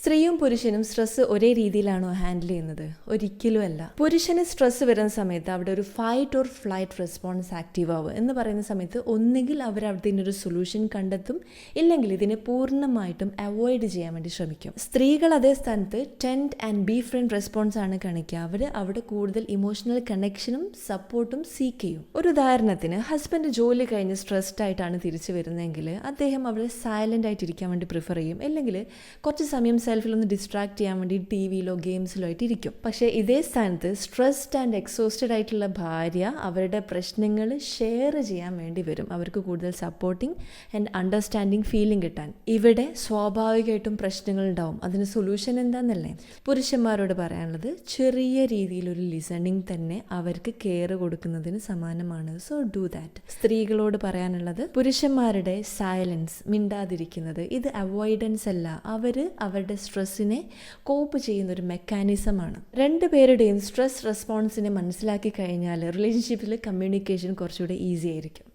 സ്ത്രീയും പുരുഷനും സ്ട്രെസ് ഒരേ രീതിയിലാണോ ഹാൻഡിൽ ചെയ്യുന്നത്? ഒരിക്കലും അല്ല. പുരുഷന് സ്ട്രെസ് വരുന്ന സമയത്ത് അവിടെ ഒരു fight or flight response active ആവുക എന്ന് പറയുന്ന സമയത്ത് ഒന്നുകിൽ അവർ ഇതിനൊരു സൊല്യൂഷൻ കണ്ടെത്തും, ഇല്ലെങ്കിൽ ഇതിനെ പൂർണ്ണമായിട്ടും അവോയ്ഡ് ചെയ്യാൻ വേണ്ടി ശ്രമിക്കും. സ്ത്രീകൾ അതേ സ്ഥാനത്ത് tend and befriend response ആണ് കാണിക്കുക. അവർ അവിടെ കൂടുതൽ ഇമോഷണൽ കണക്ഷനും സപ്പോർട്ടും സീക്ക് ചെയ്യും. ഒരു ഉദാഹരണത്തിന്, ഹസ്ബൻഡ് ജോലി കഴിഞ്ഞ് സ്ട്രെസ്ഡ് ആയിട്ടാണ് തിരിച്ചു വരുന്നതെങ്കിൽ അദ്ദേഹം അവിടെ സൈലന്റ് ആയിട്ട് ഇരിക്കാൻ വേണ്ടി പ്രിഫർ ചെയ്യും, അല്ലെങ്കിൽ കുറച്ച് സമയം സെൽഫിലൊന്ന് ഡിസ്ട്രാക്ട് ചെയ്യാൻ വേണ്ടി ടിവിയിലോ ഗെയിംസിലോ ആയിട്ട് ഇരിക്കും. പക്ഷേ ഇതേ സ്ഥാനത്ത് സ്ട്രെസ്ഡ് ആൻഡ് എക്സോസ്റ്റഡ് ആയിട്ടുള്ള ഭാര്യ അവരുടെ പ്രശ്നങ്ങൾ ഷെയർ ചെയ്യാൻ വേണ്ടി വരും, അവർക്ക് കൂടുതൽ സപ്പോർട്ടിങ് ആൻഡ് അണ്ടർസ്റ്റാൻഡിങ് ഫീലിംഗ് കിട്ടാൻ. ഇവിടെ സ്വാഭാവികമായിട്ടും പ്രശ്നങ്ങൾ ഉണ്ടാവും. അതിന് സൊല്യൂഷൻ എന്താണെന്നല്ലേ പുരുഷന്മാരോട് പറയാനുള്ളത്? ചെറിയ രീതിയിലൊരു ലിസണിങ് തന്നെ അവർക്ക് കെയർ കൊടുക്കുന്നതിന് സമാനമാണ്. So do that. സ്ത്രീകളോട് പറയാനുള്ളത്, പുരുഷന്മാരുടെ സൈലൻസ്, മിണ്ടാതിരിക്കുന്നത്, ഇത് അവോയ്ഡൻസ് അല്ല, അവരുടെ സ്ട്രെസ്സിനെ കോപ്പ് ചെയ്യുന്ന ഒരു മെക്കാനിസമാണ്. രണ്ടുപേരുടെയും സ്ട്രെസ് റെസ്പോൺസിനെ മനസ്സിലാക്കി കഴിഞ്ഞാൽ റിലേഷൻഷിപ്പിൽ കമ്മ്യൂണിക്കേഷൻ കുറച്ചുകൂടെ ഈസി ആയിരിക്കും.